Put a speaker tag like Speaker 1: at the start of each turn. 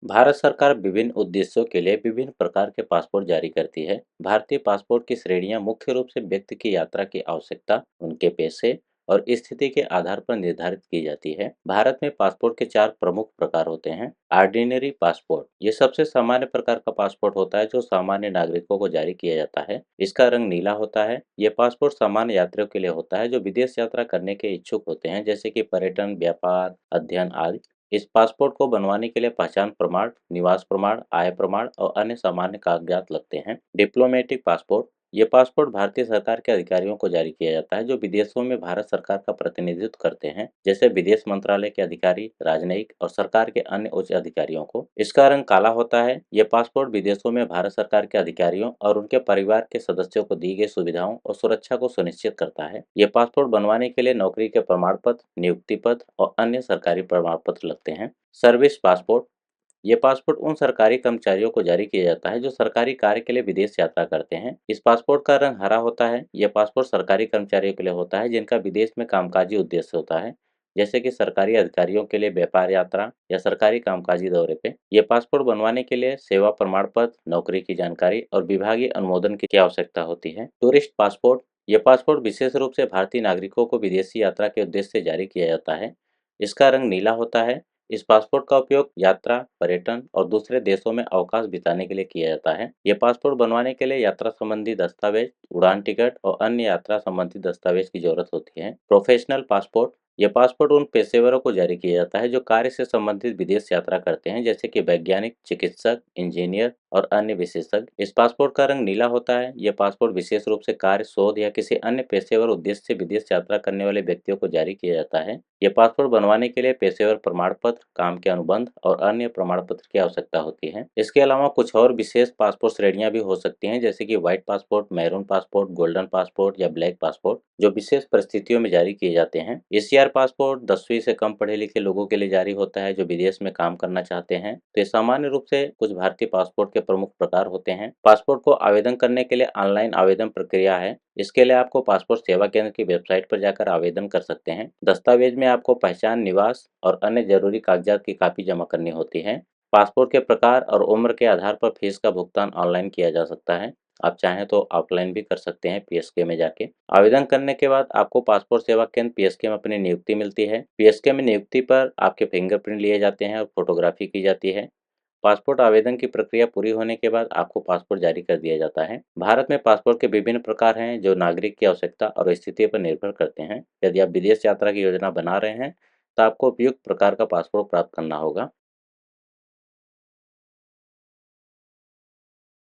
Speaker 1: भारत सरकार विभिन्न उद्देश्यों के लिए विभिन्न प्रकार के पासपोर्ट जारी करती है। भारतीय पासपोर्ट की श्रेणियां मुख्य रूप से व्यक्ति की यात्रा की आवश्यकता, उनके पेशे और स्थिति के आधार पर निर्धारित की जाती है। भारत में पासपोर्ट के चार प्रमुख प्रकार होते हैं। ऑर्डिनरी पासपोर्ट, ये सबसे सामान्य प्रकार का पासपोर्ट होता है जो सामान्य नागरिकों को जारी किया जाता है। इसका रंग नीला होता है। यह पासपोर्ट सामान्य यात्रियों के लिए होता है जो विदेश यात्रा करने के इच्छुक होते हैं, जैसे कि पर्यटन, व्यापार, अध्ययन आदि। इस पासपोर्ट को बनवाने के लिए पहचान प्रमाण, निवास प्रमाण, आय प्रमाण और अन्य सामान्य कागजात लगते हैं। डिप्लोमेटिक पासपोर्ट, ये पासपोर्ट भारतीय सरकार के अधिकारियों को जारी किया जाता है जो विदेशों में भारत सरकार का प्रतिनिधित्व करते हैं, जैसे विदेश मंत्रालय के अधिकारी, राजनयिक और सरकार के अन्य उच्च अधिकारियों को। इसका रंग काला होता है। ये पासपोर्ट विदेशों में भारत सरकार के अधिकारियों और उनके परिवार के सदस्यों को दी गई सुविधाओं और सुरक्षा को सुनिश्चित करता है। ये पासपोर्ट बनवाने के लिए नौकरी के प्रमाण पत्र, नियुक्ति पत्र और अन्य सरकारी प्रमाण पत्र लगते हैं। सर्विस पासपोर्ट, ये पासपोर्ट उन सरकारी कर्मचारियों को जारी किया जाता है जो सरकारी कार्य के लिए विदेश यात्रा करते हैं। इस पासपोर्ट का रंग हरा होता है। यह पासपोर्ट सरकारी कर्मचारियों के लिए होता है जिनका विदेश में कामकाजी उद्देश्य होता है, जैसे कि सरकारी अधिकारियों के लिए व्यापार यात्रा या सरकारी कामकाजी दौरे पे। यह पासपोर्ट बनवाने के लिए सेवा प्रमाण पत्र, नौकरी की जानकारी और विभागीय अनुमोदन की आवश्यकता होती है। टूरिस्ट पासपोर्ट, यह पासपोर्ट विशेष रूप से भारतीय नागरिकों को विदेशी यात्रा के उद्देश्य से जारी किया जाता है। इसका रंग नीला होता है। इस पासपोर्ट का उपयोग यात्रा, पर्यटन और दूसरे देशों में अवकाश बिताने के लिए किया जाता है। ये पासपोर्ट बनवाने के लिए यात्रा संबंधी दस्तावेज, उड़ान टिकट और अन्य यात्रा संबंधी दस्तावेज की जरूरत होती है। प्रोफेशनल पासपोर्ट, यह पासपोर्ट उन पेशेवरों को जारी किया जाता है जो कार्य से संबंधित विदेश यात्रा करते हैं, जैसे कि वैज्ञानिक, चिकित्सक, इंजीनियर और अन्य विशेषज्ञ। इस पासपोर्ट का रंग नीला होता है। यह पासपोर्ट विशेष रूप से कार्य, शोध या किसी अन्य पेशेवर उद्देश्य से विदेश यात्रा करने वाले व्यक्तियों को जारी किया जाता है। यह पासपोर्ट बनवाने के लिए पेशेवर प्रमाण पत्र, काम के अनुबंध और अन्य प्रमाण पत्र की आवश्यकता होती है। इसके अलावा कुछ और विशेष पासपोर्ट श्रेणियां भी हो सकती हैं, जैसे कि white passport, maroon passport, golden passport या ब्लैक पासपोर्ट, जो विशेष परिस्थितियों में जारी किए जाते हैं। एसीआर पासपोर्ट 10वीं से कम पढ़े लिखे लोगों के लिए जारी होता है जो विदेश में काम करना चाहते हैं। तो ये सामान्य रूप से कुछ भारतीय पासपोर्ट के प्रमुख प्रकार होते हैं। पासपोर्ट को आवेदन करने के लिए ऑनलाइन आवेदन प्रक्रिया है। इसके लिए आपको पासपोर्ट सेवा केंद्र की वेबसाइट पर जाकर आवेदन कर सकते हैं। दस्तावेज में आपको पहचान, निवास और अन्य जरूरी कागजात की कॉपी जमा करनी होती है। पासपोर्ट के प्रकार और उम्र के आधार पर फीस का भुगतान ऑनलाइन किया जा सकता है। आप चाहें तो ऑफलाइन भी कर सकते हैं, पीएसके में जाके। आवेदन करने के बाद आपको पासपोर्ट सेवा केंद्र पीएसके में अपनी नियुक्ति मिलती है। पीएसके में नियुक्ति पर आपके फिंगरप्रिंट लिए जाते हैं और फोटोग्राफी की जाती है। पासपोर्ट आवेदन की प्रक्रिया पूरी होने के बाद आपको पासपोर्ट जारी कर दिया जाता है। भारत में पासपोर्ट के विभिन्न प्रकार हैं जो नागरिक की आवश्यकता और स्थिति पर निर्भर करते हैं। यदि आप विदेश यात्रा की योजना बना रहे हैं तो आपको उपयुक्त प्रकार का पासपोर्ट प्राप्त करना होगा।